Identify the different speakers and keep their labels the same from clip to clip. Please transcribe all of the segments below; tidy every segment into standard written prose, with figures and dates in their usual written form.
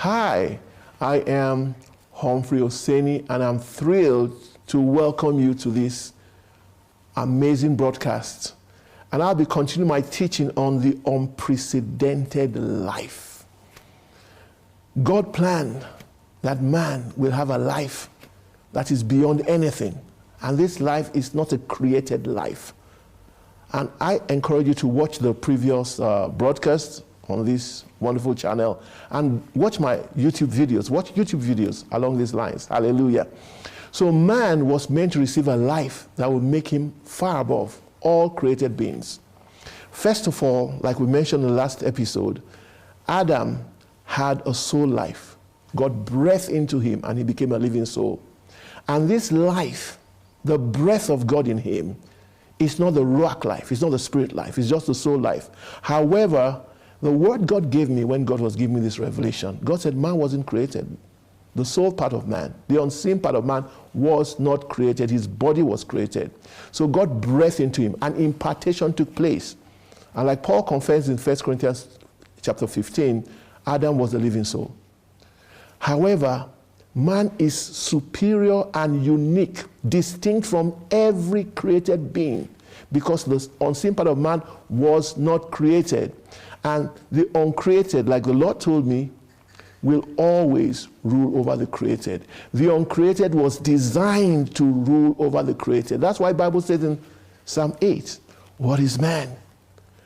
Speaker 1: Hi, I am Humphrey Oseni, and I'm thrilled to welcome you to this amazing broadcast. And I'll be continuing my teaching on the unprecedented life. God planned that man will have a life that is beyond anything. And this life is not a created life. And I encourage you to watch the previous broadcasts on this wonderful channel and watch my YouTube videos. Watch YouTube videos along these lines. Hallelujah. So man was meant to receive a life that would make him far above all created beings. First of all, like we mentioned in the last episode, Adam had a soul life. God breathed into him and he became a living soul. And this life, the breath of God in him, is not the rock life, it's not the spirit life, it's just the soul life. However, the word God gave me when God was giving me this revelation, God said man wasn't created. The soul part of man, the unseen part of man was not created. His body was created. So God breathed into him and impartation took place. And like Paul confessed in 1 Corinthians chapter 15, Adam was the living soul. However, man is superior and unique, distinct from every created being, because the unseen part of man was not created. And the uncreated, like the Lord told me, will always rule over the created. The uncreated was designed to rule over the created. That's why the Bible says in Psalm 8, what is man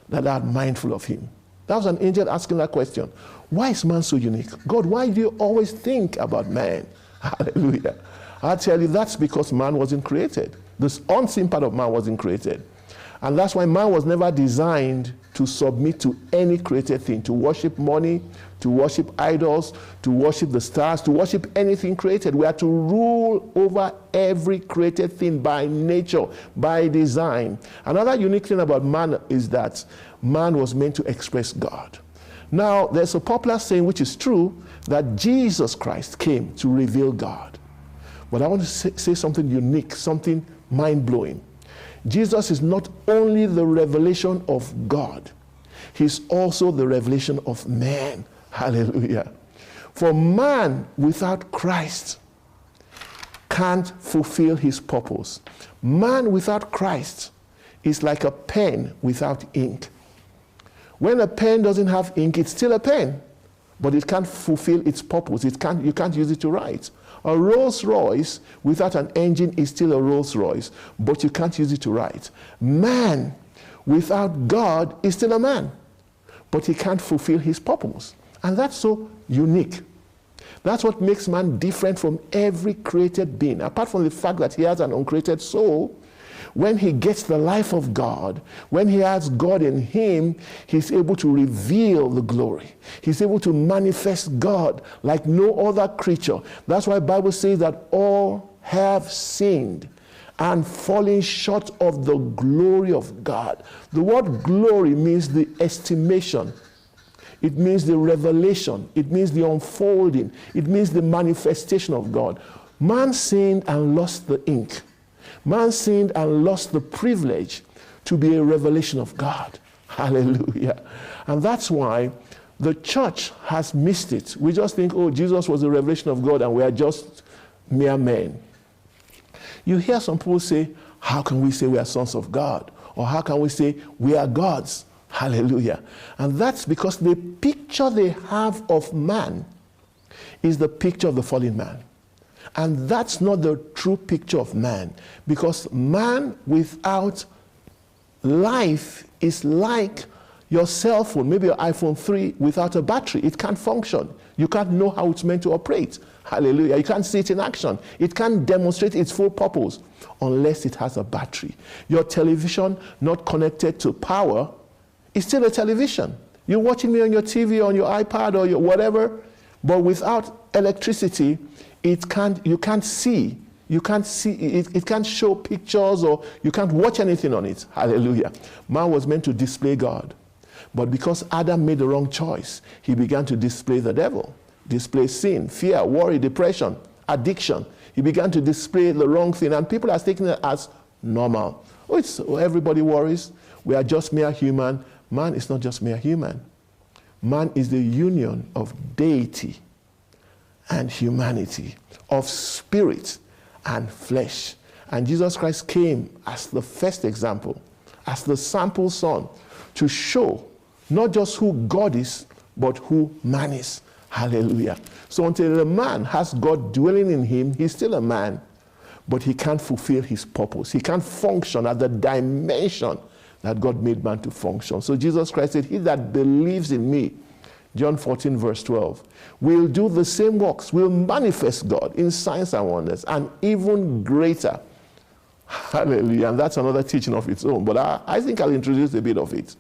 Speaker 1: that thou art mindful of him? That was an angel asking that question. Why is man so unique? God, why do you always think about man? Hallelujah. I'll tell you, that's because man wasn't created. This unseen part of man wasn't created. And that's why man was never designed to submit to any created thing, to worship money, to worship idols, to worship the stars, to worship anything created. We are to rule over every created thing by nature, by design. Another unique thing about man is that man was meant to express God. Now, there's a popular saying, which is true, that Jesus Christ came to reveal God. But I want to say something unique, something mind-blowing. Jesus is not only the revelation of God, he's also the revelation of man. Hallelujah. For man without Christ can't fulfill his purpose. Man without Christ is like a pen without ink. When a pen doesn't have ink, it's still a pen, but it can't fulfill its purpose. You can't use it to write. A Rolls Royce without an engine is still a Rolls Royce, but you can't use it to write. Man without God is still a man, but he can't fulfill his purpose. And that's so unique. That's what makes man different from every created being. Apart from the fact that he has an uncreated soul, when he gets the life of God, when he has God in him, he's able to reveal the glory. He's able to manifest God like no other creature. That's why the Bible says that all have sinned and falling short of the glory of God. The word glory means the estimation. It means the revelation. It means the unfolding. It means the manifestation of God. Man sinned and lost the ink. Man sinned and lost the privilege to be a revelation of God. Hallelujah. And that's why the church has missed it. We just think, oh, Jesus was a revelation of God and we are just mere men. You hear some people say, how can we say we are sons of God? Or how can we say we are gods? Hallelujah. And that's because the picture they have of man is the picture of the fallen man. And that's not the true picture of man, because man without life is like your cell phone, maybe your iPhone 3 without a battery. It can't function. You can't know how it's meant to operate. Hallelujah. You can't see it in action. It can't demonstrate its full purpose unless it has a battery. Your television not connected to power is still a television. You're watching me on your TV, on your iPad, or your whatever, but without electricity, you can't see. You can't see, it can't show pictures, or you can't watch anything on it. Hallelujah. Man was meant to display God. But because Adam made the wrong choice, he began to display the devil, display sin, fear, worry, depression, addiction. He began to display the wrong thing, and people are taking it as normal. Everybody worries. We are just mere human. Man is not just mere human. Man is the union of deity and humanity, of spirit and flesh. And Jesus Christ came as the first example, as the sample son, to show not just who God is, but who man is. Hallelujah. So until a man has God dwelling in him, he's still a man, but he can't fulfill his purpose. He can't function at the dimension that God made man to function. So Jesus Christ said, he that believes in me, John 14 verse 12, will do the same works, will manifest God in signs and wonders, and even greater. Hallelujah. And that's another teaching of its own, but I think I'll introduce a bit of it.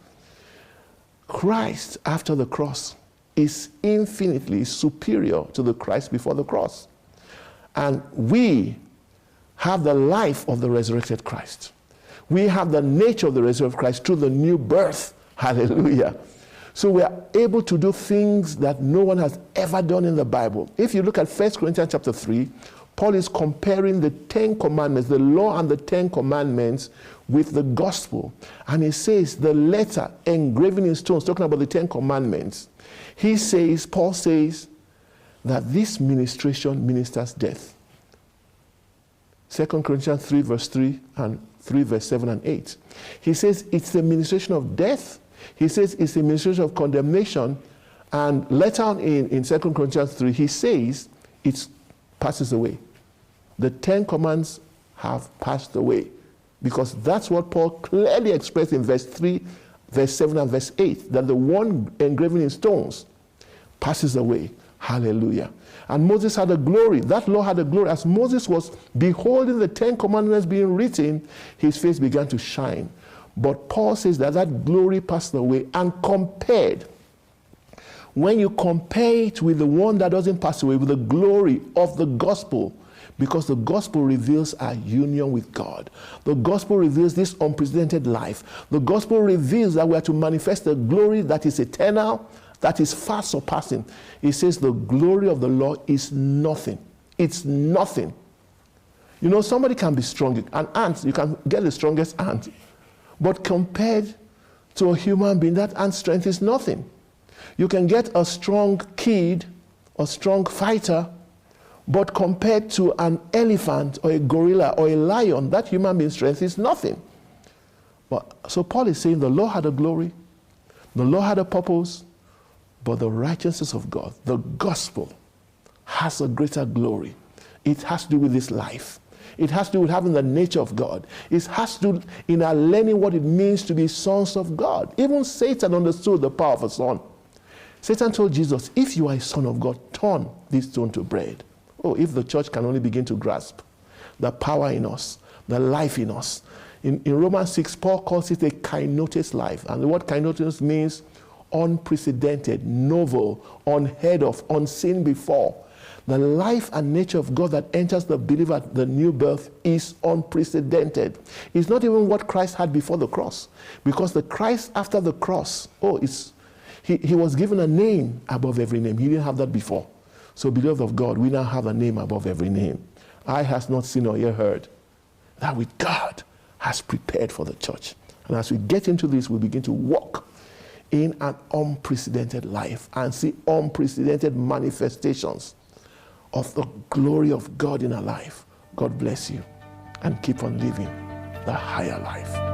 Speaker 1: Christ after the cross is infinitely superior to the Christ before the cross. And we have the life of the resurrected Christ. We have the nature of the resurrected Christ through the new birth. Hallelujah. So we are able to do things that no one has ever done in the Bible. If you look at 1 Corinthians chapter 3, Paul is comparing the 10 commandments, the law and the 10 commandments, with the gospel. And he says the letter engraven in stones, talking about the 10 commandments, Paul says that this ministration ministers death. 2 Corinthians 3 verse 3 and 3 verse 7 and 8. He says it's the ministration of death. He says it's the ministration of condemnation. And later on in 2 Corinthians 3, he says it passes away. The 10 commands have passed away, because that's what Paul clearly expressed in verse 3, verse 7 and verse 8, that the one engraven in stones passes away. Hallelujah. And Moses had a glory. That law had a glory. As Moses was beholding the 10 commandments being written, his face began to shine. But Paul says that that glory passed away, and compared. When you compare it with the one that doesn't pass away, with the glory of the gospel, because the gospel reveals our union with God. The gospel reveals this unprecedented life. The gospel reveals that we are to manifest the glory that is eternal, that is far surpassing. It says the glory of the law is nothing. It's nothing. You know, somebody can be strong. An ant, you can get the strongest ant. But compared to a human being, that ant's strength is nothing. You can get a strong kid, a strong fighter, but compared to an elephant or a gorilla or a lion, that human being's strength is nothing. So Paul is saying the law had a glory, the law had a purpose, but the righteousness of God, the gospel, has a greater glory. It has to do with this life. It has to do with having the nature of God. It has to do in our learning what it means to be sons of God. Even Satan understood the power of a son. Satan told Jesus, if you are a son of God, turn this stone to bread. Oh, if the church can only begin to grasp the power in us, the life in us. In Romans 6, Paul calls it a kainos life. And the word kainos means unprecedented, novel, unheard of, unseen before. The life and nature of God that enters the believer at the new birth is unprecedented. It's not even what Christ had before the cross. Because the Christ after the cross, he was given a name above every name. He didn't have that before. So, beloved of God, we now have a name above every name. Eye has not seen or ear heard that which God has prepared for the church. And as we get into this, we begin to walk in an unprecedented life and see unprecedented manifestations of the glory of God in our life. God bless you, and keep on living the higher life.